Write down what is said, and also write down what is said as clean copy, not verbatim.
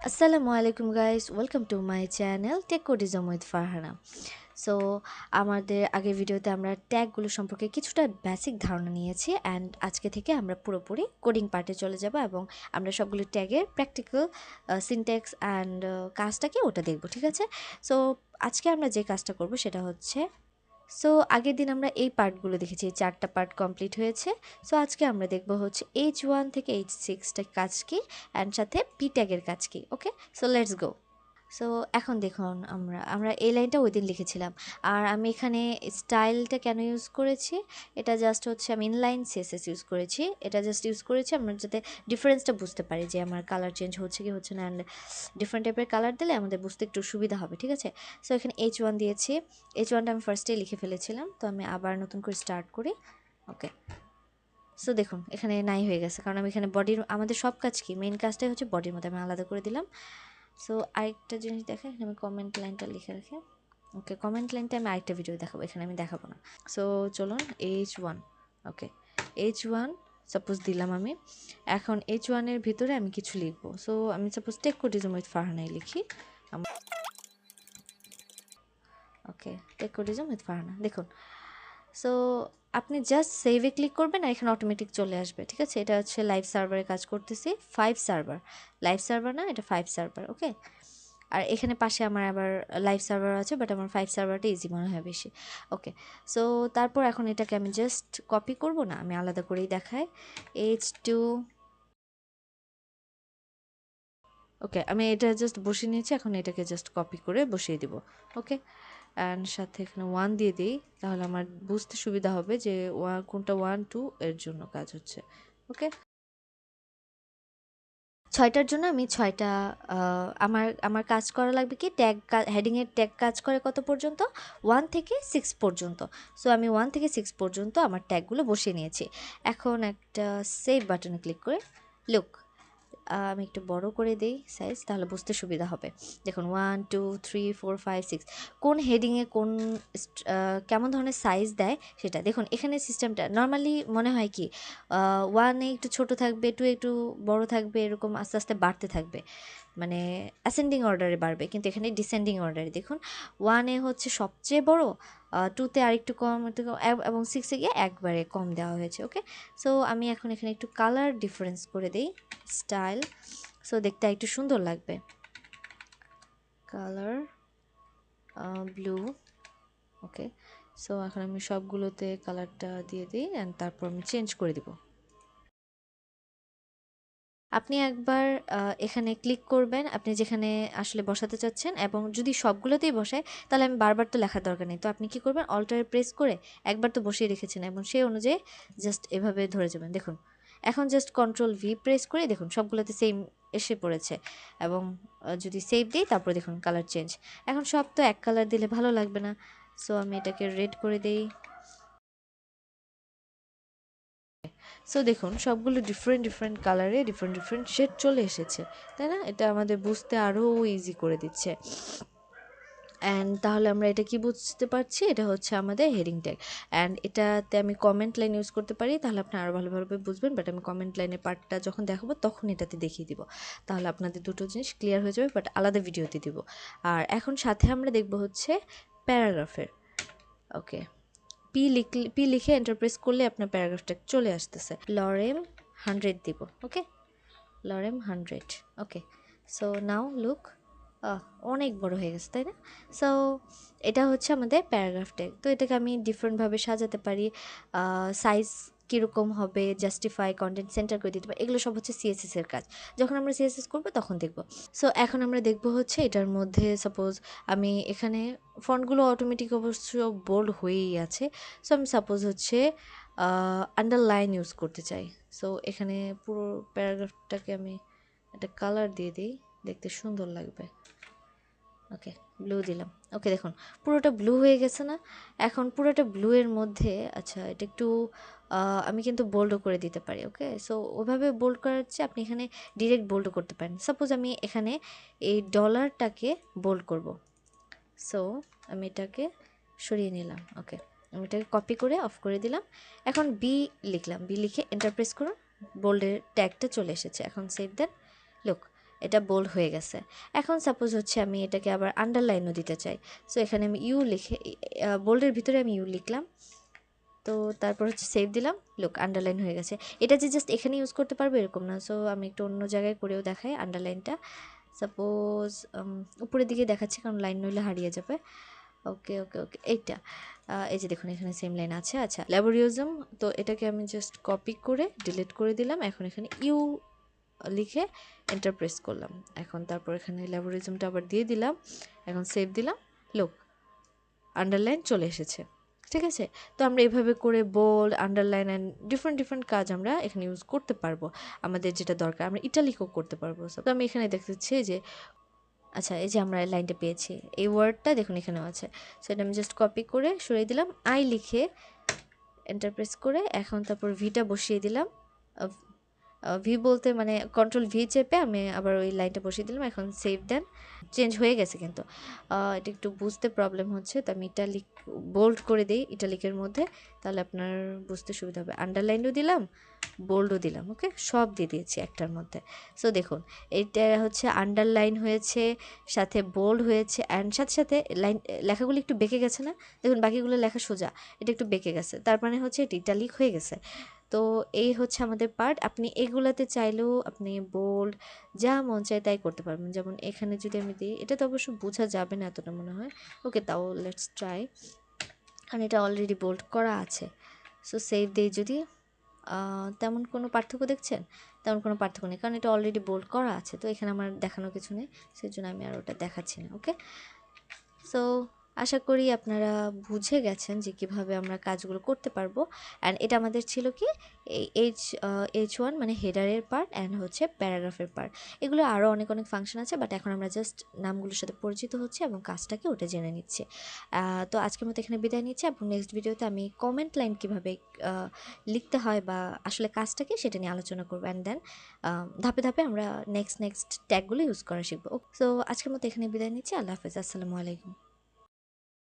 Assalamu alaikum guys, welcome to my channel Tech Codism with Farhana. So আমাদের আগের ভিডিওতে আমরা ট্যাগগুলো সম্পর্কে কিছুটা বেসিক ধারণা নিয়েছি অ্যান্ড আজকে থেকে আমরা পুরোপুরি কোডিং পার্টে চলে যাব এবং আমরা সবগুলো ট্যাগের প্র্যাকটিক্যাল সিনট্যাক্স অ্যান্ড কাজটাকে ওটা দেখব, ঠিক আছে? সো আজকে আমরা যে কাজটা করব সেটা হচ্ছে সো আগের দিন আমরা এই পার্টগুলো দেখেছি, এই 4টা পার্ট কমপ্লিট হয়েছে। সো আজকে আমরা দেখব হচ্ছে H1 থেকে H6টা কাজ কি অ্যান্ড সাথে পি ট্যাগের কাজ কি। ওকে, সো লেটস গো। সো এখন দেখুন আমরা এই লাইনটা ওই দিন লিখেছিলাম। আর আমি এখানে স্টাইলটা কেন ইউজ করেছি, এটা জাস্ট হচ্ছে আমি ইনলাইন সিএসএস ইউজ করেছি। এটা জাস্ট ইউজ করেছি আমরা যাতে ডিফারেন্সটা বুঝতে পারি যে আমার কালার চেঞ্জ হচ্ছে কি হচ্ছে না, অ্যান্ড ডিফারেন্ট টাইপের কালার দিলে আমাদের বুঝতে একটু সুবিধা হবে, ঠিক আছে? সো এখানে H1 দিয়েছি। H1টা আমি ফার্স্টেই লিখে ফেলেছিলাম, তো আমি আবার নতুন করে স্টার্ট করি। ওকে, সো দেখুন এখানে নাই হয়ে গেছে, কারণ আমি এখানে বডির আমাদের সব কাজ কি মেইন কাজটাই হচ্ছে বডির মধ্যে আমি আলাদা করে দিলাম। সো আরেকটা জিনিস দেখে এখানে আমি কমেন্ট লাইনটা লিখে রাখি। ওকে, কমেন্ট লাইনটা আমি আরেকটা ভিডিও দেখাবো, এখানে আমি দেখাবো না। সো চলুন H1। ওকে, H1 সাপোজ দিলাম আমি। এখন H1-এর ভিতরে আমি কিছু লিখবো। সো আমি সাপোজ টেক কোডিজম উইথ ফারহানাই লিখি। ওকে, টেক কোডিজম উইথ ফারহানা দেখুন। সো আপনি জাস্ট সেভে ক্লিক করবেন আর এখানে অটোমেটিক চলে আসবে, ঠিক আছে? এটা হচ্ছে লাইভ সার্ভারে কাজ করতেছি, 5 সার্ভার। লাইভ সার্ভার না, এটা 5 সার্ভার। ওকে, আর এখানে পাশে আমার আবার লাইভ সার্ভার আছে, বাট আমার 5 সার্ভারটা ইজি মনে হয় বেশি। ওকে, সো তারপর এখন এটাকে আমি জাস্ট কপি করব না, আমি আলাদা করেই দেখাই। H2। ওকে, আমি এটা জাস্ট বসিয়ে নিয়েছি, এখন এটাকে জাস্ট কপি করে বসিয়ে দিব। ওকে, অ্যান্ড সাথে এখানে 1 দিয়ে দিই, তাহলে আমার বুঝতে সুবিধা হবে যে কোনটা 1 2 এর জন্য কাজ হচ্ছে। ওকে, 6টার জন্য আমি 6টা আমার আমার কাজ করা লাগবে কি ট্যাগ হেডিংয়ের ট্যাগ কাজ করে কত পর্যন্ত, 1 থেকে 6 পর্যন্ত। সো আমি 1 থেকে 6 পর্যন্ত আমার ট্যাগগুলো বসিয়ে নিয়েছি। এখন একটা সেভ বাটনে ক্লিক করে লুক, আমি একটু বড় করে দেই সাইজ, তাহলে বুঝতে সুবিধা হবে। দেখুন 1 2 3 4 5 6 কোন হেডিংয়ে কোন কেমন ধরনের সাইজ দেয় সেটা দেখুন। এখানে সিস্টেমটা নর্মালি মনে হয় কি 1-এ একটু ছোট থাকবে, 2 একটু বড় থাকবে, এরকম আস্তে আস্তে বাড়তে থাকবে, মানে অ্যাসেন্ডিং অর্ডারে বাড়বে। কিন্তু এখানে ডিসেন্ডিং অর্ডারে দেখুন, 1-এ হচ্ছে সবচেয়ে বড়, 2-তে আরেকটু কম, এবং 6-এ গিয়ে একবারে কম দেওয়া হয়েছে। ওকে, সো আমি এখন এখানে একটু কালার ডিফারেন্স করে দিই, স্টাইল, সো দেখতে একটু সুন্দর লাগবে। Colour blue. ওকে, সো এখন আমি সবগুলোতে কালারটা দিয়ে দিই অ্যান্ড তারপর আমি চেঞ্জ করে দিব। আপনি একবার এখানে ক্লিক করবেন আপনি যেখানে আসলে বসাতে চাচ্ছেন, এবং যদি সবগুলোতেই বসায় তাহলে আমি বারবার তো লেখার দরকার নেই। তো আপনি কি করবেন, অল্টারে প্রেস করে একবার তো বসিয়ে রেখেছেন এবং সেই অনুযায়ী জাস্ট এভাবে ধরে যাবেন। দেখুন এখন জাস্ট কন্ট্রোল ভি প্রেস করে দেখুন সবগুলোতে সেম এসে পড়েছে, এবং যদি সেভ দিই তারপর দেখুন কালার চেঞ্জ। এখন সব তো এক কালার দিলে ভালো লাগবে না, সো আমি এটাকে রেড করে দেই। সো দেখুন সবগুলো ডিফারেন্ট ডিফারেন্ট কালারে ডিফারেন্ট ডিফারেন্ট শেড চলে এসেছে, তাই না? এটা আমাদের বুঝতে আরও ইজি করে দিচ্ছে। অ্যান্ড তাহলে আমরা এটা কি বুঝতে পারছি, এটা হচ্ছে আমাদের হেডিং ট্যাগ। অ্যান্ড এটাতে আমি কমেন্ট লাইন ইউজ করতে পারি, তাহলে আপনি আরও ভালোভাবে বুঝবেন। বাট আমি কমেন্ট লাইনের পার্টটা যখন দেখাবো তখন এটাতে দেখিয়ে দিব, তাহলে আপনাদের দুটো জিনিস ক্লিয়ার হয়ে যাবে, বাট আলাদা ভিডিওতে দিব। আর এখন সাথে আমরা দেখব হচ্ছে প্যারাগ্রাফের। ওকে, পি লিখে এন্টার প্রেস করলে আপনার প্যারাগ্রাফটা চলে আসতেছে। লরেম 100 দিব। ওকে, লরেম 100। ওকে, সো নাও লুক, অনেক বড় হয়ে গেছে, তাই না? সো এটা হচ্ছে আমাদের প্যারাগ্রাফ ট্যাগ। তো এটাকে আমি ডিফারেন্টভাবে সাজাতে পারি, সাইজ কীরকম হবে, জাস্টিফাই, কন্টেন্ট সেন্টার করে দিতে পারি, এগুলো সব হচ্ছে সিএসএস এর কাজ। যখন আমরা সিএসএস করবো তখন দেখব। সো এখন আমরা দেখব হচ্ছে এটার মধ্যে সাপোজ আমি এখানে ফন্টগুলো অটোমেটিক অবশ্য বোল্ড হয়েই আছে। সো আমি সাপোজ হচ্ছে আন্ডারলাইন ইউজ করতে চাই। সো এখানে পুরো প্যারাগ্রাফটাকে আমি একটা কালার দিয়ে দিই, দেখতে সুন্দর লাগবে। ওকে, ব্লু দিলাম। ওকে, দেখুন পুরোটা ব্লু হয়ে গেছে না? এখন পুরোটা ব্লু এর মধ্যে আচ্ছা এটা একটু আমি কিন্তু বোল্ডও করে দিতে পারি। ওকে, সো ওভাবে বোল্ড করার চেয়ে আপনি এখানে ডিরেক্ট বোল্ডও করতে পারেন। সাপোজ আমি এখানে এই ডলারটাকে বোল্ড করব, সো আমি এটাকে সরিয়ে নিলাম। ওকে, আমি এটাকে কপি করে অফ করে দিলাম। এখন বি লিখলাম, বি লিখে এন্টার প্রেস করুন, বোল্ডের ট্যাগটা চলে এসেছে। এখন সেভ দেন। লুক, এটা বোল্ড হয়ে গেছে। এখন সাপোজ হচ্ছে আমি এটাকে আবার আন্ডারলাইনও দিতে চাই, সো এখানে আমি ইউ লিখে বোল্ডের ভিতরে আমি ইউ লিখলাম, তো তারপর হচ্ছে সেভ দিলাম, লুক আন্ডারলাইন হয়ে গেছে। এটা যে জাস্ট এখানে ইউজ করতে পারবো এরকম না, সো আমি একটু অন্য জায়গায় করেও দেখাই আন্ডারলাইনটা। সাপোজ উপরের দিকে দেখাচ্ছি কারণ লাইন নইলে হারিয়ে যাবে। ওকে ওকে ওকে, এইটা এই যে দেখুন এখানে সেম লাইন আছে। আচ্ছা, ল্যাবোরিজম, তো এটাকে আমি জাস্ট কপি করে ডিলিট করে দিলাম। এখন এখানে ইউ লিখে এন্টার প্রেস করলাম। এখন তারপর এখানে ল্যাবোরিজমটা আবার দিয়ে দিলাম, এখন সেভ দিলাম, লুক আন্ডারলাইন চলে এসেছে। ঠিক আছে, তো আমরা এভাবে করে bold, underline and different different কাজ আমরা এখানে ইউজ করতে পারবো। আমাদের যেটা দরকার আমরা ইটালিকও করতে পারবো। তো আমি এখানে দেখতেছি যে আচ্ছা, এই যে আমরা লাইনটা পেয়েছি, এই ওয়ার্ডটা দেখুন এখানেও আছে। সেটা আমি জাস্ট কপি করে সরিয়ে দিলাম, আই লিখে এন্টার প্রেস করে এখন তারপর ভিটা বসিয়ে দিলাম। ভি বলতে মানে কন্ট্রোল ভি চেপে আমি আবার ওই লাইনটা বসিয়ে দিলাম। এখন সেভ দেন, চেঞ্জ হয়ে গেছে কিন্তু এটা একটু বুঝতে প্রবলেম হচ্ছে, তো আমি ইটালিক বোল্ড করে দিই ইটালিকের মধ্যে, তাহলে আপনার বুঝতে সুবিধা হবে। আন্ডারলাইনও দিলাম, বোল্ডও দিলাম, ওকে সব দিয়ে দিয়েছি একটার মধ্যে। সো দেখুন এইটা হচ্ছে আন্ডারলাইন হয়েছে, সাথে বোল্ড হয়েছে, অ্যান্ড সাথে সাথে লাইন লেখাগুলো একটু বেঁকে গেছে না, দেখুন বাকিগুলো লেখা সোজা, এটা একটু বেঁকে গেছে, তার মানে হচ্ছে এটা ইটালিক হয়ে গেছে। তো এই হচ্ছে আমাদের পার্ট। আপনি এগুলাতে চাইলেও আপনি বোল্ড যা মন চায় তাই করতে পারবেন। যেমন এখানে যদি আমি দিই, এটা তো অবশ্য বোঝা যাবে না এতটা মনে হয়, ওকে তাও লেটস ট্রাই, কারণ এটা অলরেডি বোল্ড করা আছে। সো সেভ দিই যদি, তেমন কোনো পার্থক্য দেখছেন? তেমন কোনো পার্থক্য নেই, কারণ এটা অলরেডি বোল্ড করা আছে, তো এখানে আমার দেখানোর কিছু নেই, সেই জন্য আমি আর ওটা দেখাচ্ছি না। ওকে, সো আশা করি আপনারা বুঝে গেছেন যে কীভাবে আমরা কাজগুলো করতে পারবো। অ্যান্ড এটা আমাদের ছিল কি এই H1 মানে হেডারের পার্ট অ্যান্ড হচ্ছে প্যারাগ্রাফের পার্ট। এগুলো আরও অনেক অনেক ফাংশন আছে, বাট এখন আমরা জাস্ট নামগুলোর সাথে পরিচিত হচ্ছে এবং কাজটাকে ওটা জেনে নিচ্ছি। তো আজকের মতো এখানে বিদায় নিচ্ছি, এবং নেক্সট ভিডিওতে আমি কমেন্ট লাইন কীভাবে লিখতে হয় বা আসলে কাজটাকে সেটা নিয়ে আলোচনা করবো। অ্যান্ড দেন ধাপে ধাপে আমরা নেক্সট ট্যাগগুলো ইউজ করা শিখবো। সো আজকের মতো এখানে বিদায় নিচ্ছি। আল্লাহ হাফেজ, আসসালামু আলাইকুম।